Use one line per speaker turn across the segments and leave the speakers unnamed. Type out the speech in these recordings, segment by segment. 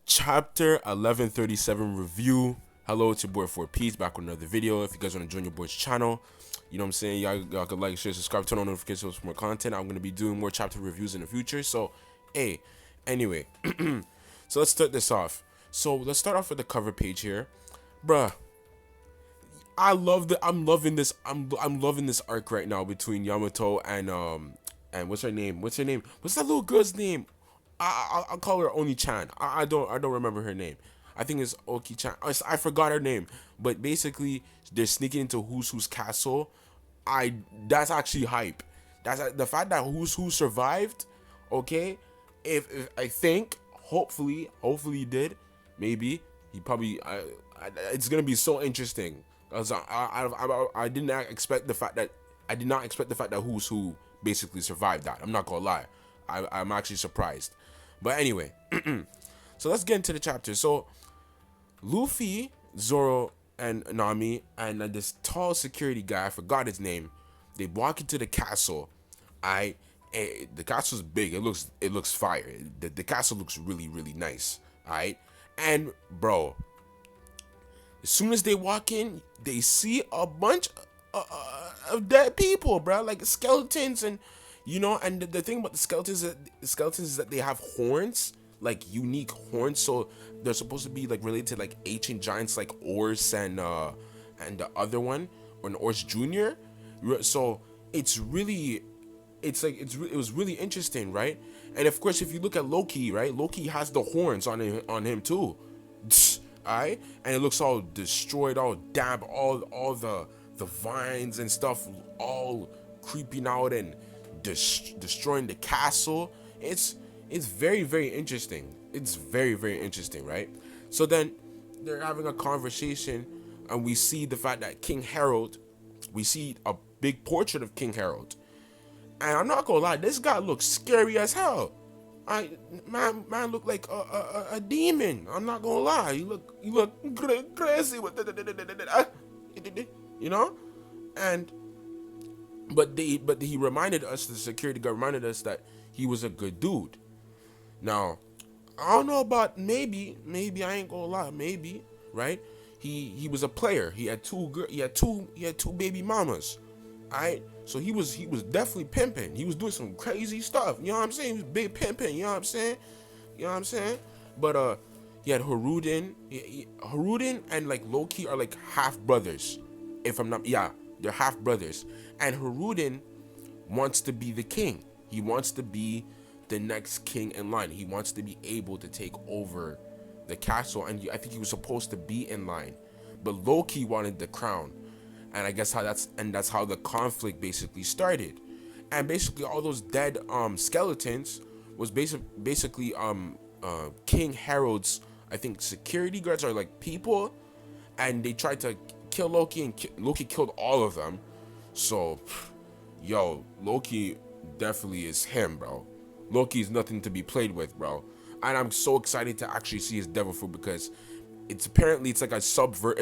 Chapter 1137 review. Hello, it's your boy Forpiece back with another video. If you guys want to join your boy's channel, you know what I'm saying, y'all could like, share, subscribe, turn on notifications for more content. I'm going to be doing more chapter reviews in the future. So, hey, anyway, so let's start this off. So let's start off with the cover page here. Bruh, I'm loving this arc right now between Yamato and what's her name? What's that little girl's name? I'll call her Oni-chan. I don't remember her name. I think it's Oki-chan. I forgot her name. But basically, they're sneaking into Who's castle. That's actually hype. That's the fact that Who survived. Okay, if I think hopefully he did. Maybe he probably. It's gonna be so interesting. Cause I did not expect the fact that Who's Who basically survived that. I'm not gonna lie. I'm actually surprised. But anyway, so let's get into the chapter. So Luffy, Zoro, and Nami, and this tall security guy, I forgot his name, they walk into the castle. The castle's big. It looks fire. The castle looks really nice. Alright, and bro, as soon as they walk in, they see a bunch of dead people, bro, like skeletons and. You know, and the thing about the skeletons is that they have horns, like unique horns. So they're supposed to be like related to like ancient giants like Ors and the other one, or an Ors Junior. So it was really interesting, right? And of course, if you look at Loki, right, Loki has the horns on him too. Alright, and it looks all destroyed, all damp, all the vines and stuff all creeping out and destroying the castle. It's very interesting. It's very interesting, right? So then they're having a conversation, and we see the fact that King Harold, we see a big portrait of King Harold, and I'm not gonna lie, this guy looks scary as hell. Man look like a demon. I'm not gonna lie. You look crazy with you know, and. But he reminded us, the security guard reminded us that he was a good dude. Now, I don't know about maybe I ain't gonna lie, maybe, right? He was a player. He had two baby mamas. Alright? So he was definitely pimping. He was doing some crazy stuff. You know what I'm saying? He was big pimping, you know what I'm saying? But he had Haruden. Haruden and like Loki are like half brothers. If I'm not, yeah, they're half brothers. And Haruden wants to be the king. He wants to be the next king in line. He wants to be able to take over the castle. And I think he was supposed to be in line. But Loki wanted the crown. And I guess that's how the conflict basically started. And basically all those dead skeletons was basically King Harold's, I think, security guards, or like people. And they tried to kill Loki, and Loki killed all of them. So, yo, Loki definitely is him, bro. Loki is nothing to be played with, bro. And I'm so excited to actually see his devil fruit, because it's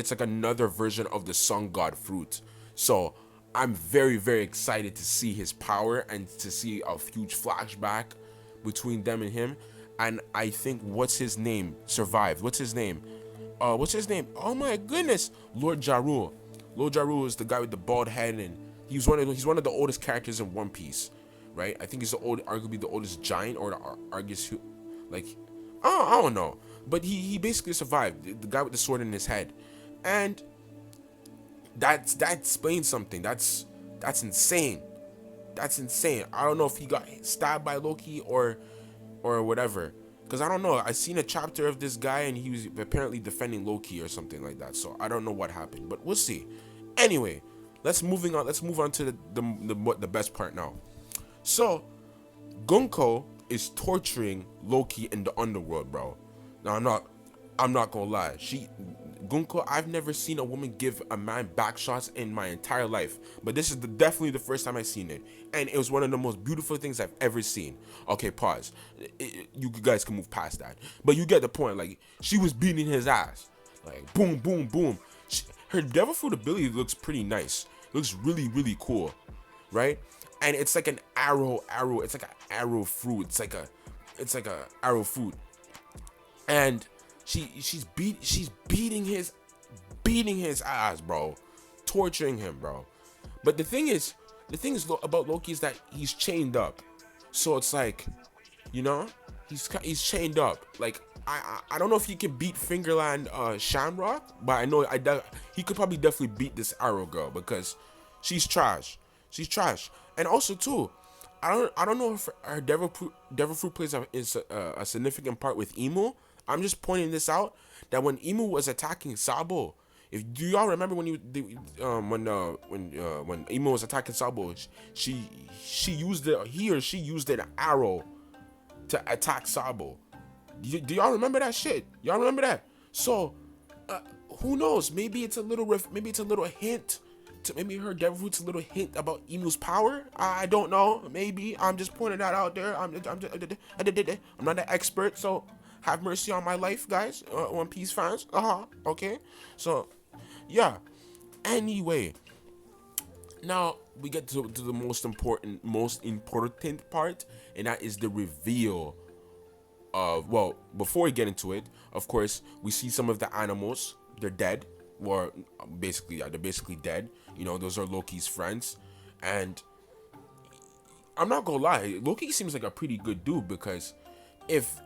like another version of the sun god fruit. So I'm very excited to see his power and to see a huge flashback between them and him. And I think what's his name survived. What's his name? Oh my goodness, Lord Jaru. Lord Jaru is the guy with the bald head, and he's one of the oldest characters in One Piece, right? I think he's arguably the oldest giant, or the Argus, like, I don't know, but he basically survived. The guy with the sword in his head, and that explains something. That's insane. That's insane. I don't know if he got stabbed by Loki or whatever. Because I don't know, I seen a chapter of this guy and he was apparently defending Loki or something like that. So I don't know what happened, but we'll see. Anyway, let's move on to the best part now. So Goko is torturing Loki in the underworld, bro. Now I'm not gonna lie. Goko, I've never seen a woman give a man back shots in my entire life, but this is definitely the first time I've seen it, and it was one of the most beautiful things I've ever seen. Okay, pause. You guys can move past that, but you get the point. Like, she was beating his ass, like boom, boom, boom. Her devil fruit ability looks pretty nice. It looks really cool, right? And it's like an arrow. It's like an arrow fruit. It's like a arrow fruit, and she's beating his ass, bro, torturing him, bro. But the thing is about Loki is that he's chained up, so it's like, you know, he's chained up. Like I don't know if he can beat Fingerland Shamrock, but I know he could probably definitely beat this Arrow girl because she's trash. She's trash. And also too, I don't know if her Devil Fruit plays a significant part with Emu. I'm just pointing this out that when Emu was attacking Sabo, do y'all remember when when Emu was attacking Sabo, she used an arrow to attack Sabo. Do y'all remember that shit? Y'all remember that? So, who knows? Maybe it's a little hint. Maybe her Devil Fruit's a little hint about Emu's power. I don't know. Maybe I'm just pointing that out there. I'm not an expert, so have mercy on my life, guys. One Piece fans. Okay. So, yeah. Anyway, now we get to the most important part, and that is the reveal of, well, before we get into it, of course, we see some of the animals. They're dead, or they're basically dead. You know, those are Loki's friends, and I'm not gonna lie, Loki seems like a pretty good dude, because if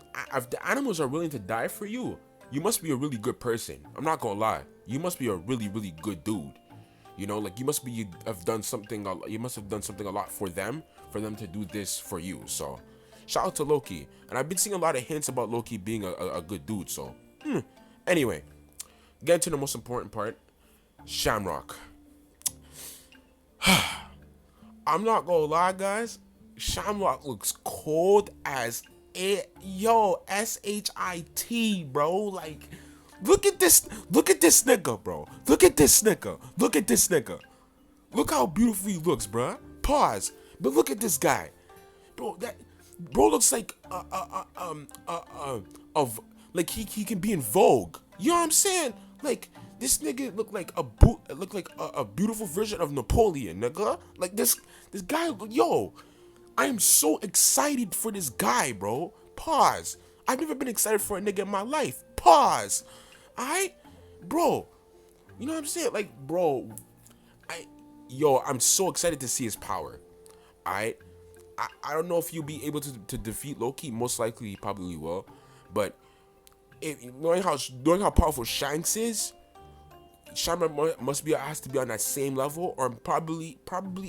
the animals are willing to die for you, you must be a really good person. I'm not gonna lie, you must be a really, really good dude. You know, like you must have done something a lot for them to do this for you. So shout out to Loki. And I've been seeing a lot of hints about Loki being a good dude. So anyway, get to the most important part. Shamrock. I'm not gonna lie, guys, Shamrock looks cold as shit, bro. Like, look at this nigga, bro. Look at this nigga. Look how beautiful he looks, bro. Pause. But look at this guy, bro. That bro looks like like he can be in Vogue. You know what I'm saying? Like, this nigga look like a beautiful version of Napoleon, nigga. Like this guy, yo. I am so excited for this guy, bro. Pause. I've never been excited for a nigga in my life. Pause. Alright? Bro. You know what I'm saying? Like, bro. I'm so excited to see his power. Alright? I don't know if you'll be able to defeat Loki. Most likely he probably will. But knowing how powerful Shanks is, Shamrock has to be on that same level, or probably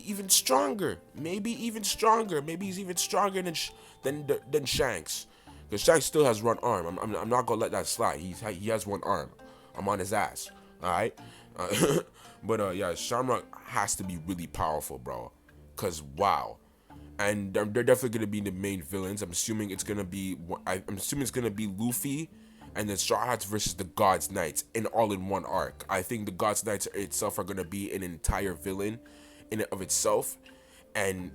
even stronger. Maybe even stronger. Maybe he's even stronger than Shanks, because Shanks still has one arm. I'm not gonna let that slide. He has one arm. I'm on his ass. All right. But yeah, Shamrock has to be really powerful, bro. Cause wow. And they're definitely gonna be the main villains. I'm assuming it's gonna be Luffy and then Straw Hats versus the God's Knights all in one arc. I think the God's Knights itself are gonna be an entire villain in and of itself, and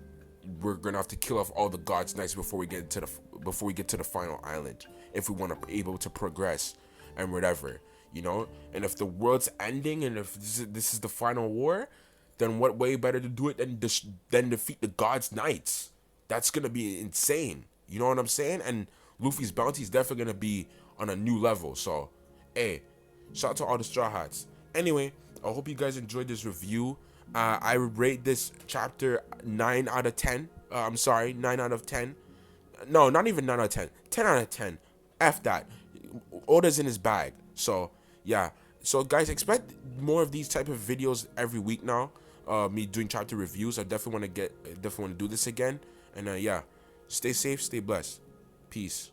we're gonna have to kill off all the God's Knights before we get to the final island, if we want to be able to progress and whatever, you know. And if the world's ending and if this is the final war, then what way better to do it than defeat the God's Knights? That's gonna be insane. You know what I'm saying? And Luffy's bounty is definitely gonna be on a new level. So, hey, shout out to all the Straw Hats. Anyway, I hope you guys enjoyed this review. I rate this chapter 9 out of 10. 9 out of 10. No, not even 9 out of 10. 10 out of 10. F that. Oda's in his bag. So, yeah. So, guys, expect more of these type of videos every week now. Me doing chapter reviews. I definitely want to do this again. And yeah, stay safe, stay blessed. Peace.